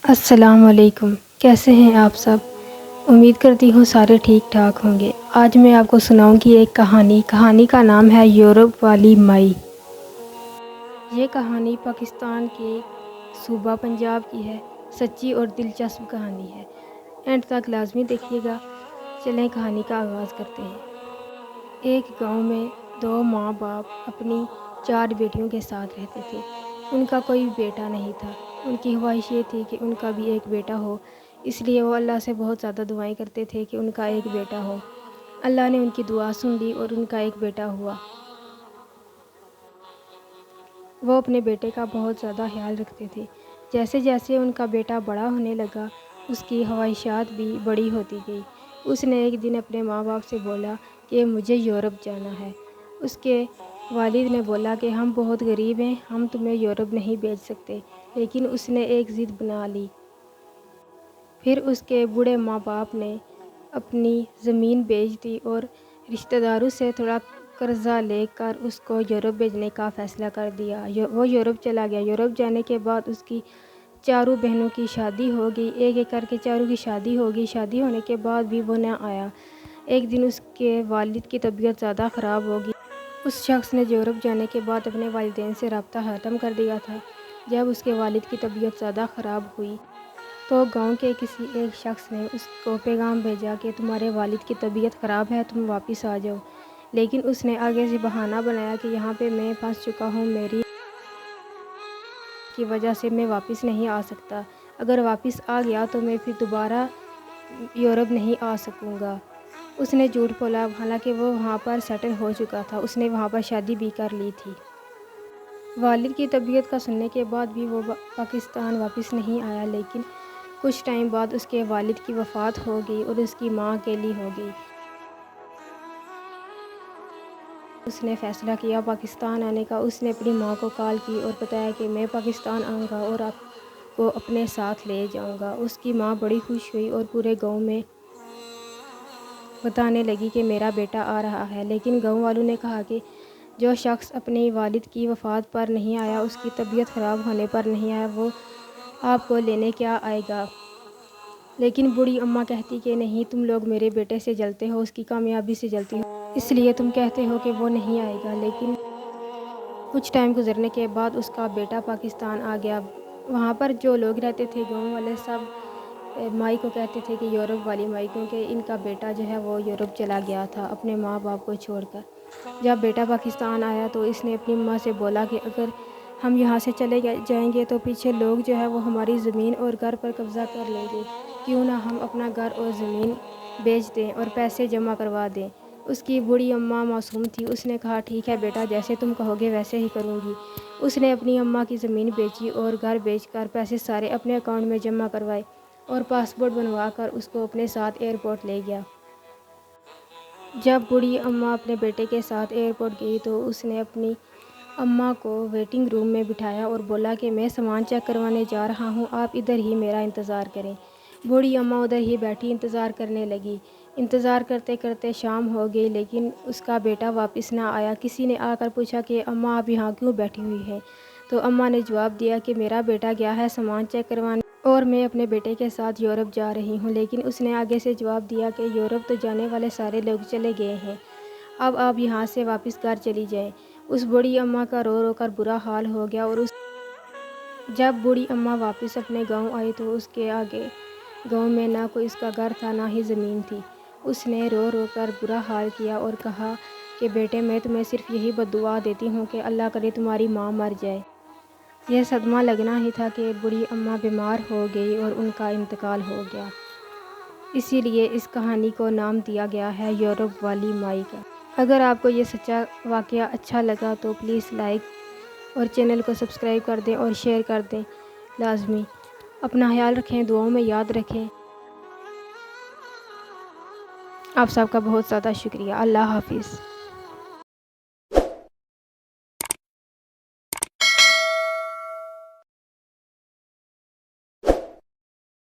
السلام علیکم، کیسے ہیں آپ سب؟ امید کرتی ہوں سارے ٹھیک ٹھاک ہوں گے۔ آج میں آپ کو سناؤں گی ایک کہانی کا نام ہے یورپ والی مائی۔ یہ کہانی پاکستان کے صوبہ پنجاب کی ہے۔ سچی اور دلچسپ کہانی ہے، اینڈ تک لازمی دیکھیے گا۔ چلیں کہانی کا آغاز کرتے ہیں۔ ایک گاؤں میں دو ماں باپ اپنی 4 بیٹیوں کے ساتھ رہتے تھے۔ ان کا کوئی بیٹا نہیں تھا۔ ان کی خواہش یہ تھی کہ ان کا بھی ایک بیٹا ہو، اس لیے وہ اللہ سے بہت زیادہ دعائیں کرتے تھے کہ ان کا ایک بیٹا ہو۔ اللہ نے ان کی دعا سن لی اور ان کا ایک بیٹا ہوا۔ وہ اپنے بیٹے کا بہت زیادہ خیال رکھتے تھے۔ جیسے جیسے ان کا بیٹا بڑا ہونے لگا، اس کی خواہشات بھی بڑی ہوتی گئی۔ اس نے ایک دن اپنے ماں باپ سے بولا کہ مجھے یورپ جانا ہے۔ اس کے والد نے بولا کہ ہم بہت غریب ہیں، ہم تمہیں یورپ نہیں بھیج سکتے، لیکن اس نے ایک ضد بنا لی۔ پھر اس کے بوڑھے ماں باپ نے اپنی زمین بیچ دی اور رشتہ داروں سے تھوڑا قرضہ لے کر اس کو یورپ بھیجنے کا فیصلہ کر دیا۔ وہ یورپ چلا گیا۔ یورپ جانے کے بعد اس کی 4 بہنوں کی شادی ہو گئی۔ ایک ایک کر کے 4 کی شادی ہو گئی۔ شادی ہونے کے بعد بھی وہ نہ آیا۔ ایک دن اس کے والد کی طبیعت زیادہ خراب ہو گئی۔ اس شخص نے یورپ جانے کے بعد اپنے والدین سے رابطہ ختم کر دیا تھا۔ جب اس کے والد کی طبیعت زیادہ خراب ہوئی تو گاؤں کے کسی ایک شخص نے اس کو پیغام بھیجا کہ تمہارے والد کی طبیعت خراب ہے، تم واپس آ جاؤ۔ لیکن اس نے آگے سے بہانہ بنایا کہ یہاں پہ میں پھنس چکا ہوں، میری کی وجہ سے میں واپس نہیں آ سکتا۔ اگر واپس آ گیا تو میں پھر دوبارہ یورپ نہیں آ سکوں گا۔ اس نے جھوٹ بولا، حالانکہ وہ وہاں پر سیٹل ہو چکا تھا۔ اس نے وہاں پر شادی بھی کر لی تھی۔ والد کی طبیعت کا سننے کے بعد بھی وہ پاکستان واپس نہیں آیا، لیکن کچھ ٹائم بعد اس کے والد کی وفات ہو گئی اور اس کی ماں اکیلی ہو گئی۔ اس نے فیصلہ کیا پاکستان آنے کا۔ اس نے اپنی ماں کو کال کی اور بتایا کہ میں پاکستان آؤں گا اور آپ کو اپنے ساتھ لے جاؤں گا۔ اس کی ماں بڑی خوش ہوئی اور پورے گاؤں میں بتانے لگی کہ میرا بیٹا آ رہا ہے۔ لیکن گاؤں والوں نے کہا کہ جو شخص اپنے والد کی وفات پر نہیں آیا، اس کی طبیعت خراب ہونے پر نہیں آیا، وہ آپ کو لینے کیا آئے گا؟ لیکن بوڑھی اماں کہتی کہ نہیں، تم لوگ میرے بیٹے سے جلتے ہو، اس کی کامیابی سے جلتی ہو، اس لیے تم کہتے ہو کہ وہ نہیں آئے گا۔ لیکن کچھ ٹائم گزرنے کے بعد اس کا بیٹا پاکستان آ گیا۔ وہاں پر جو لوگ رہتے تھے، گاؤں والے سب مائی کو کہتے تھے کہ یورپ والی مائی، کیونکہ ان کا بیٹا جو ہے وہ یورپ چلا گیا تھا اپنے ماں باپ کو چھوڑ کر۔ جب بیٹا پاکستان آیا تو اس نے اپنی ماں سے بولا کہ اگر ہم یہاں سے چلے جائیں گے تو پیچھے لوگ جو ہے وہ ہماری زمین اور گھر پر قبضہ کر لیں گے، کیوں نہ ہم اپنا گھر اور زمین بیچ دیں اور پیسے جمع کروا دیں۔ اس کی بوڑھی اماں معصوم تھی۔ اس نے کہا ٹھیک ہے بیٹا، جیسے تم کہو گے ویسے ہی کروں گی۔ اس نے اپنی اماں کی زمین بیچی اور گھر بیچ کر پیسے سارے اپنے اکاؤنٹ میں جمع کروائے اور پاسپورٹ بنوا کر اس کو اپنے ساتھ ایئرپورٹ لے گیا۔ جب بوڑھی اماں اپنے بیٹے کے ساتھ ایئرپورٹ گئی تو اس نے اپنی اماں کو ویٹنگ روم میں بٹھایا اور بولا کہ میں سامان چیک کروانے جا رہا ہوں، آپ ادھر ہی میرا انتظار کریں۔ بوڑھی اماں ادھر ہی بیٹھی انتظار کرنے لگی۔ انتظار کرتے کرتے شام ہو گئی، لیکن اس کا بیٹا واپس نہ آیا۔ کسی نے آ کر پوچھا کہ اماں آپ یہاں کیوں بیٹھی ہوئی ہیں؟ تو اماں نے جواب دیا کہ میرا بیٹا گیا ہے سامان چیک کروانے اور میں اپنے بیٹے کے ساتھ یورپ جا رہی ہوں۔ لیکن اس نے آگے سے جواب دیا کہ یورپ تو جانے والے سارے لوگ چلے گئے ہیں، اب آپ یہاں سے واپس گھر چلی جائیں۔ اس بوڑھی اماں کا رو رو کر برا حال ہو گیا اور جب بوڑھی اماں واپس اپنے گاؤں آئی تو اس کے آگے گاؤں میں نہ کوئی اس کا گھر تھا، نہ ہی زمین تھی۔ اس نے رو رو کر برا حال کیا اور کہا کہ بیٹے، میں تمہیں صرف یہی بددعا دیتی ہوں کہ اللہ کرے تمہاری ماں مر جائے۔ یہ صدمہ لگنا ہی تھا کہ بوڑھی اماں بیمار ہو گئی اور ان کا انتقال ہو گیا۔ اسی لیے اس کہانی کو نام دیا گیا ہے یورپ والی مائی کا۔ اگر آپ کو یہ سچا واقعہ اچھا لگا تو پلیز لائک اور چینل کو سبسکرائب کر دیں اور شیئر کر دیں لازمی۔ اپنا خیال رکھیں، دعاؤں میں یاد رکھیں۔ آپ سب کا بہت زیادہ شکریہ۔ اللہ حافظ۔